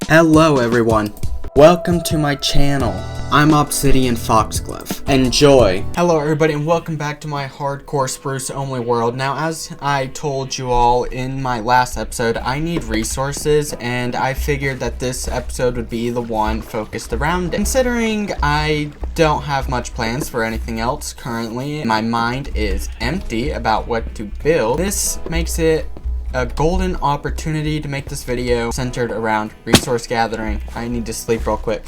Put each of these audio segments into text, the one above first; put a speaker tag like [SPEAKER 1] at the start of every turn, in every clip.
[SPEAKER 1] Hello everyone, welcome to my channel. I'm Obsidian Foxglove. Enjoy! Hello everybody and welcome back to my hardcore Spruce-Only world. Now as I told you all in my last episode, I need resources and I figured that this episode would be the one focused around it. Considering I don't have much plans for anything else currently, my mind is empty about what to build. This makes it a golden opportunity to make this video centered around resource gathering. I need to sleep real quick.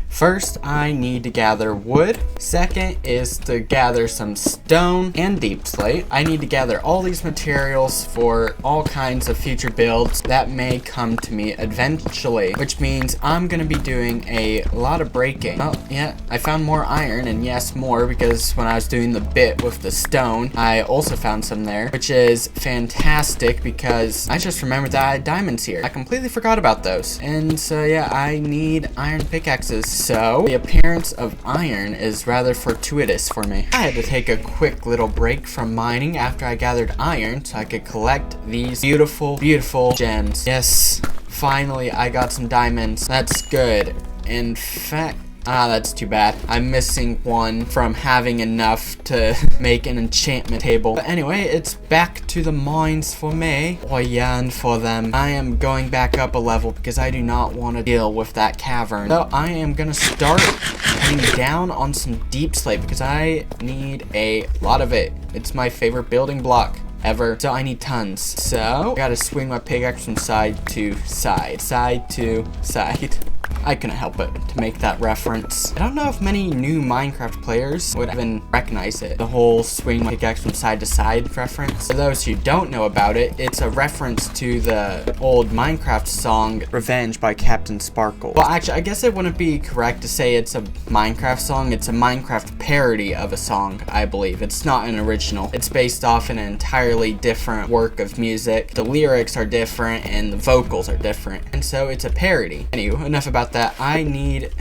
[SPEAKER 1] First, I need to gather wood. Second is to gather some stone and deep slate. I need to gather all these materials for all kinds of future builds that may come to me eventually, which means I'm gonna be doing a lot of breaking. Oh yeah, I found more iron, and yes, more, because when I was doing the bit with the stone, I also found some there, which is fantastic because I just remembered that I had diamonds here. I completely forgot about those. And so yeah, I need iron pickaxes. So, the appearance of iron is rather fortuitous for me. I had to take a quick little break from mining after I gathered iron so I could collect these beautiful, beautiful gems. Yes, finally I got some diamonds. That's good. In fact, that's too bad. I'm missing one from having enough to make an enchantment table. But anyway, it's back to the mines for me. I yearn for them. I am going back up a level because I do not want to deal with that cavern. So I am gonna start cutting down on some deep slate because I need a lot of it. It's my favorite building block ever, so I need tons. So I gotta swing my pickaxe from side to side, side to side. I couldn't help it to make that reference. I don't know if many new Minecraft players would even recognize it. The whole swing my pickaxe from side to side reference. For those who don't know about it, it's a reference to the old Minecraft song Revenge by Captain Sparkle. Well, actually, I guess it wouldn't be correct to say it's a Minecraft song. It's a Minecraft parody of a song, I believe. It's not an original. It's based off an entirely different work of music. The lyrics are different and the vocals are different. And so it's a parody. Anyway, enough about that. I need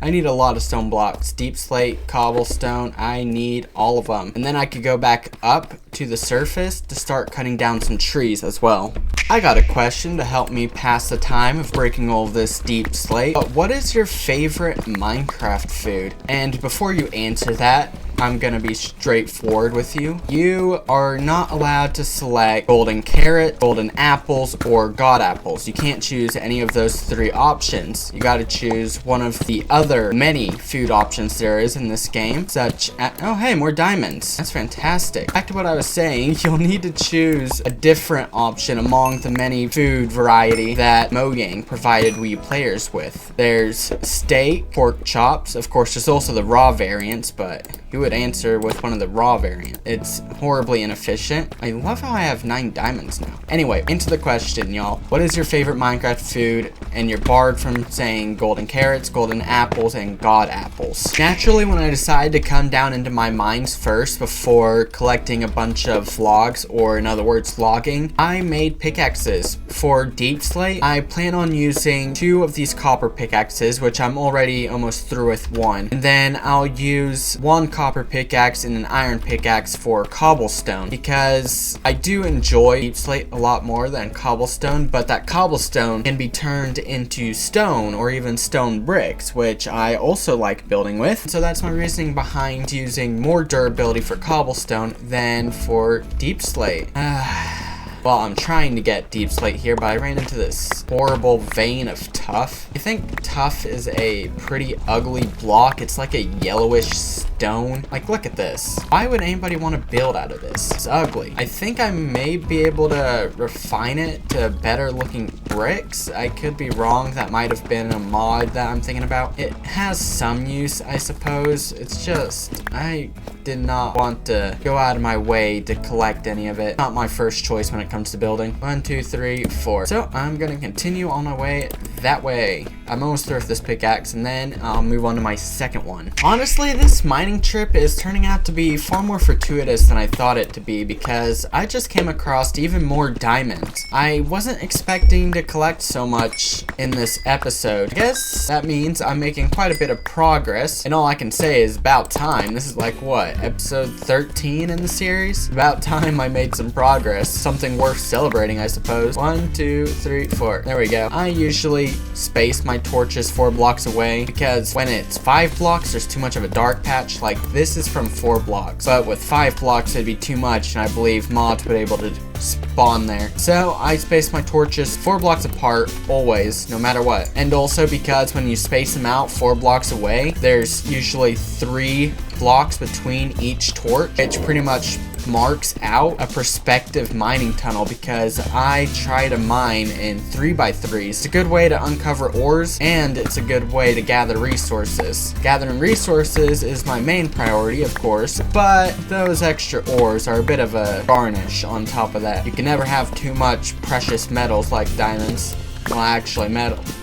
[SPEAKER 1] a lot of stone blocks. Deep slate, cobblestone, I need all of them. And then I could go back up to the surface to start cutting down some trees as well. I got a question to help me pass the time of breaking all of this deep slate. But what is your favorite Minecraft food? And before you answer that, I'm gonna be straightforward with you. You are not allowed to select golden carrot, golden apples, or god apples. You can't choose any of those three options. You gotta choose one of the other many food options there is in this game, such as, oh hey, more diamonds. That's fantastic. Back to what I was saying, you'll need to choose a different option among the many food variety that Mojang provided Wii players with. There's steak, pork chops, of course there's also the raw variants, but you would answer with one of the raw variants. It's horribly inefficient. I love how I have 9 diamonds now. Anyway, into the question, y'all. What is your favorite Minecraft food? And you're barred from saying golden carrots, golden apples, and god apples. Naturally, when I decided to come down into my mines first before collecting a bunch of logs, or in other words, logging, I made pickaxes. For deep slate, I plan on using 2 of these copper pickaxes, which I'm already almost through with 1. And then I'll use 1 copper pickaxe and an iron pickaxe for cobblestone, because I do enjoy deep slate a lot more than cobblestone, but that cobblestone can be turned into stone or even stone bricks, which I also like building with. So that's my reasoning behind using more durability for cobblestone than for deep slate. Well, I'm trying to get deep slate here, but I ran into this horrible vein of tuff. I think tuff is a pretty ugly block. It's like a yellowish stone. Like, look at this. Why would anybody want to build out of this? It's ugly. I think I may be able to refine it to better looking bricks. I could be wrong. That might have been a mod that I'm thinking about. It has some use, I suppose. It's just, I did not want to go out of my way to collect any of it. Not my first choice when it comes to building. 1, 2, 3, 4. So I'm gonna continue on my way that way. I'm almost through with this pickaxe, and then I'll move on to my second one. Honestly, this mining trip is turning out to be far more fortuitous than I thought it to be, because I just came across even more diamonds. I wasn't expecting to to collect so much in this episode. I guess that means I'm making quite a bit of progress, and all I can say is about time. This is like, what, episode 13 in the series? About time I made some progress. Something worth celebrating, I suppose. 1, 2, 3, 4. There we go. I usually space my torches 4 blocks away because when it's 5 blocks, there's too much of a dark patch. Like, this is from 4 blocks, but with 5 blocks, it'd be too much, and I believe mods would be able to spawn there. So I space my torches 4 blocks apart, always, no matter what. And also because when you space them out 4 blocks away, there's usually 3 blocks between each torch, which pretty much marks out a prospective mining tunnel because I try to mine in 3x3s. It's a good way to uncover ores, and it's a good way to gather resources. Gathering resources is my main priority, of course, but those extra ores are a bit of a garnish on top of that. You can never have too much precious metals like diamonds. Well, actually,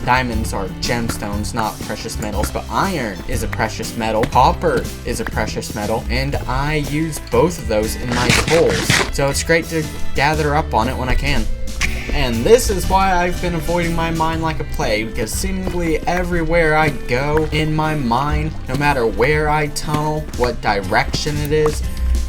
[SPEAKER 1] diamonds are gemstones, not precious metals, but iron is a precious metal, copper is a precious metal, and I use both of those in my tools. So it's great to gather up on it when I can. And this is why I've been avoiding my mine like a plague, because seemingly everywhere I go in my mine, no matter where I tunnel, what direction it is,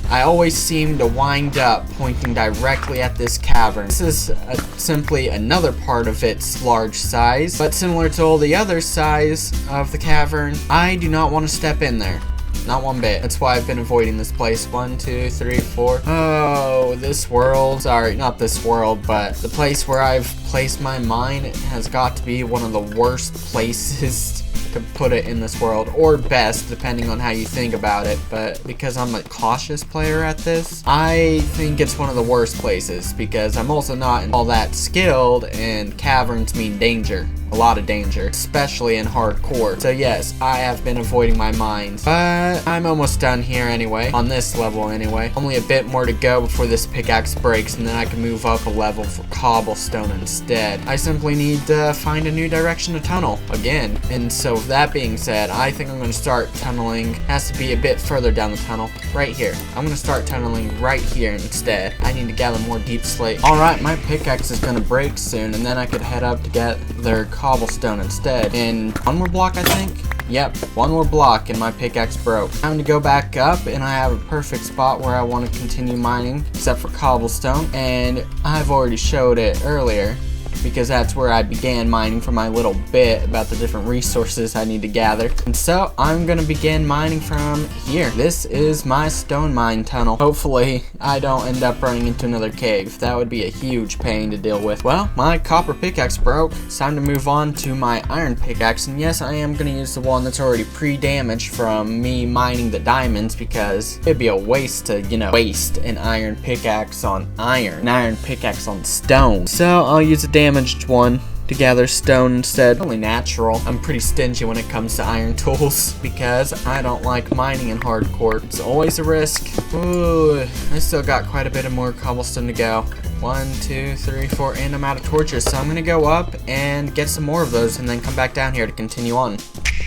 [SPEAKER 1] I always seem to wind up pointing directly at this cavern. This is simply another part of its large size, but similar to all the other size of the cavern, I do not want to step in there. Not one bit. That's why I've been avoiding this place. 1, 2, 3, 4. Oh, this world. Sorry, not this world, but the place where I've placed my mine has got to be one of the worst places to put it in this world, or best depending on how you think about it. But because I'm a cautious player at this, I think it's one of the worst places because I'm also not all that skilled, and caverns mean danger. A lot of danger, especially in hardcore. So yes, I have been avoiding my mines, but I'm almost done here anyway, on this level anyway. Only a bit more to go before this pickaxe breaks, and then I can move up a level for cobblestone instead. I simply need to find a new direction to tunnel again. And so with that being said, I think I'm going to start tunneling. Has to be a bit further down the tunnel, right here. I'm going to start tunneling right here instead. I need to gather more deep slate. Alright, my pickaxe is going to break soon, and then I could head up to get their cobblestone instead. In 1 more block, I think? Yep, 1 more block and my pickaxe broke. Time to go back up, and I have a perfect spot where I want to continue mining, except for cobblestone, and I've already showed it earlier, because that's where I began mining for my little bit about the different resources I need to gather. And so I'm gonna begin mining from here. This is my stone mine tunnel. Hopefully I don't end up running into another cave. That would be a huge pain to deal with. Well, my copper pickaxe broke. It's time to move on to my iron pickaxe. And yes, I am gonna use the one that's already pre-damaged from me mining the diamonds, because it'd be a waste to, waste an iron pickaxe on iron, an iron pickaxe on stone. So I'll use a damaged one to gather stone instead. Only natural. I'm pretty stingy when it comes to iron tools because I don't like mining in hardcore. It's always a risk. Ooh, I still got quite a bit of more cobblestone to go. 1, 2, 3, 4, and I'm out of torches, so I'm gonna go up and get some more of those and then come back down here to continue on.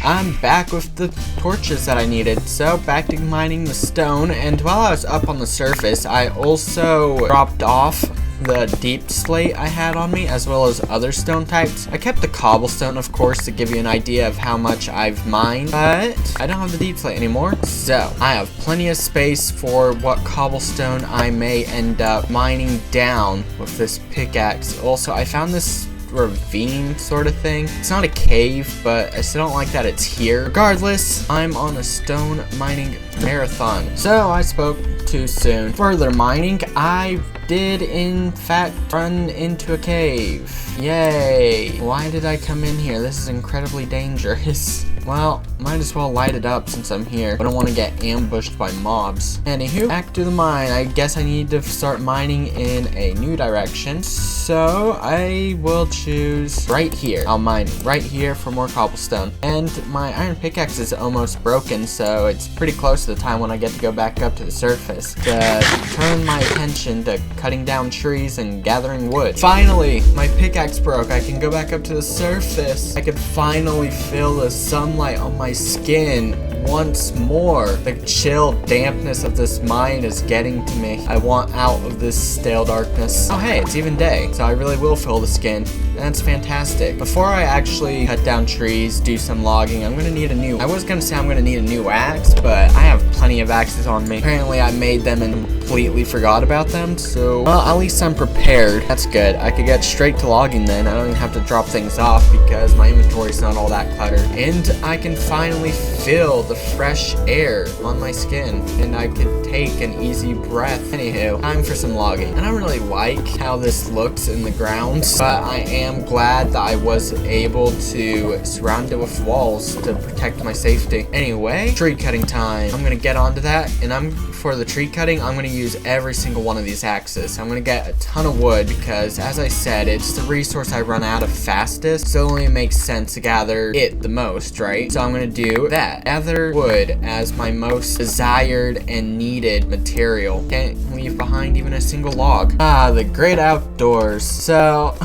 [SPEAKER 1] I'm back with the torches that I needed, so back to mining the stone. And while I was up on the surface, I also dropped off the deep slate I had on me, as well as other stone types. I kept the cobblestone, of course, to give you an idea of how much I've mined, but I don't have the deep slate anymore, so I have plenty of space for what cobblestone I may end up mining down with this pickaxe. Also, I found this ravine sort of thing. It's not a cave, but I still don't like that it's here. Regardless, I'm on a stone mining marathon. So I spoke too soon. Further mining, I did in fact run into a cave. Yay! Why did I come in here? This is incredibly dangerous. Well, might as well light it up since I'm here. I don't want to get ambushed by mobs. Anywho, back to the mine. I guess I need to start mining in a new direction. So I will choose right here. I'll mine right here for more cobblestone. And my iron pickaxe is almost broken, so it's pretty close to the time when I get to go back up to the surface to turn my attention to cutting down trees and gathering wood. Finally, my pickaxe broke. I can go back up to the surface. I could finally feel the sunlight on my skin once more. The chill dampness of this mine is getting to me. I want out of this stale darkness. Oh hey, it's even day, so I really will fill the skin. That's fantastic. Before I actually cut down trees, do some logging, I'm gonna need a new, I was gonna say I'm gonna need a new axe, but I have plenty of axes on me. Apparently I made them and completely forgot about them, so well, at least I'm prepared. That's good. I could get straight to logging then. I don't even have to drop things off because my inventory's not all that cluttered. And I can finally feel the fresh air on my skin, and I can take an easy breath. Anywho, time for some logging. I don't really like how this looks in the ground, but I am glad that I was able to surround it with walls to protect my safety. Anyway, tree cutting time. I'm gonna get onto that, and for the tree cutting, I'm gonna use every single one of these axes. I'm gonna get a ton of wood because, as I said, it's the resource I run out of fastest, so it only makes sense to gather it the most, right? So I'm gonna do that. Gather wood as my most desired and needed material. Can't leave behind even a single log. Ah, the great outdoors. So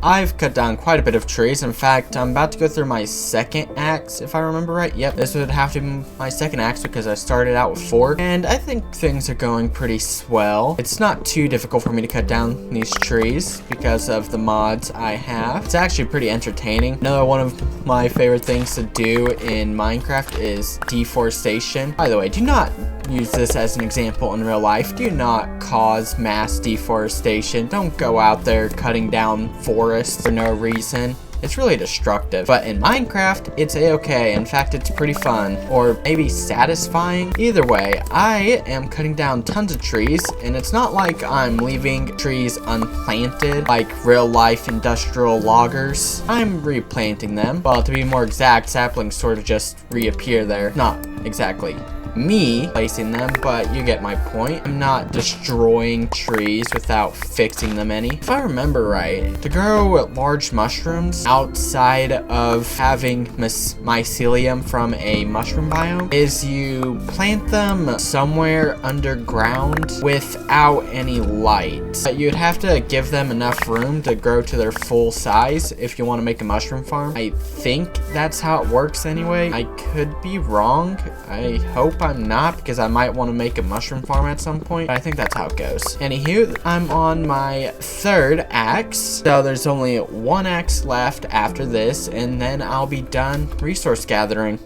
[SPEAKER 1] I've cut down quite a bit of trees. In fact, I'm about to go through my second axe, if I remember right. Yep, this would have to be my second axe because I started out with 4. And I think things are going pretty swell. It's not too difficult for me to cut down these trees because of the mods I have. It's actually pretty entertaining. Another one of my favorite things to do in Minecraft is deforestation. By the way, do not use this as an example in real life. Do not cause mass deforestation. Don't go out there cutting down forests for no reason. It's really destructive. But in Minecraft, it's a-okay. In fact, it's pretty fun. Or maybe satisfying. Either way, I am cutting down tons of trees, and it's not like I'm leaving trees unplanted like real life industrial loggers. I'm replanting them. Well, to be more exact, saplings sort of just reappear there. Not exactly me placing them, but you get my point. I'm not destroying trees without fixing them any. If I remember right, to grow large mushrooms outside of having mycelium from a mushroom biome is you plant them somewhere underground without any light. But you'd have to give them enough room to grow to their full size if you want to make a mushroom farm. I think that's how it works anyway. I could be wrong. I hope I'm not, because I might want to make a mushroom farm at some point, but I think that's how it goes. Anywho, I'm on my third axe, so there's only one axe left after this, and then I'll be done resource gathering.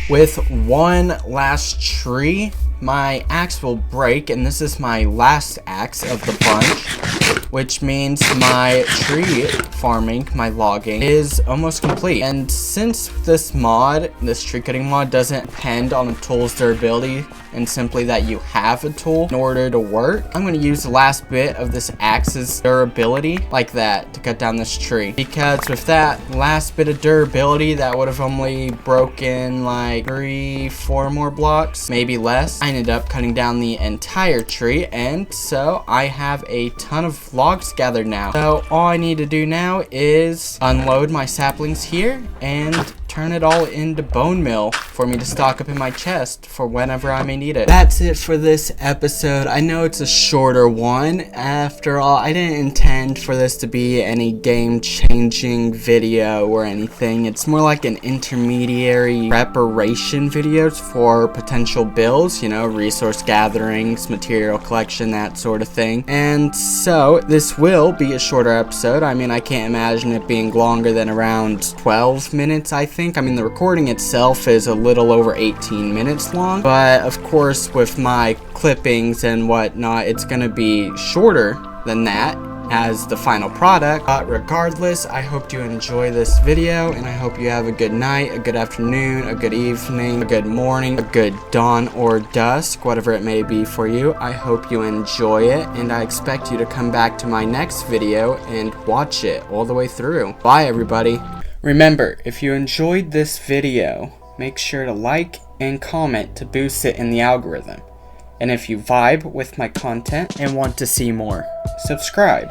[SPEAKER 1] With one last tree, my axe will break, and this is my last axe of the bunch, which means my tree farming, my logging, is almost complete. And since this tree cutting mod, doesn't depend on a tool's durability and simply that you have a tool in order to work, I'm going to use the last bit of this axe's durability like that to cut down this tree, because with that last bit of durability that would have only broken like 3-4 more blocks, maybe less, I ended up cutting down the entire tree, and so I have a ton of logs gathered now. So all I need to do now is unload my saplings here and turn it all into bone meal for me to stock up in my chest for whenever I may need it. That's it for this episode. I know it's a shorter one. After all, I didn't intend for this to be any game-changing video or anything. It's more like an intermediary preparation video for potential builds, you know, resource gatherings, material collection, that sort of thing. And so this will be a shorter episode. I mean, I can't imagine it being longer than around 12 minutes, I think. I mean, the recording itself is a little over 18 minutes long, but of course with my clippings and whatnot, it's gonna be shorter than that as the final product. But regardless, I hope you enjoy this video, and I hope you have a good night, a good afternoon, a good evening, a good morning, a good dawn or dusk, whatever it may be for you. I hope you enjoy it, and I expect you to come back to my next video and watch it all the way through. Bye everybody. Remember, if you enjoyed this video, make sure to like and comment to boost it in the algorithm. And if you vibe with my content and want to see more, subscribe.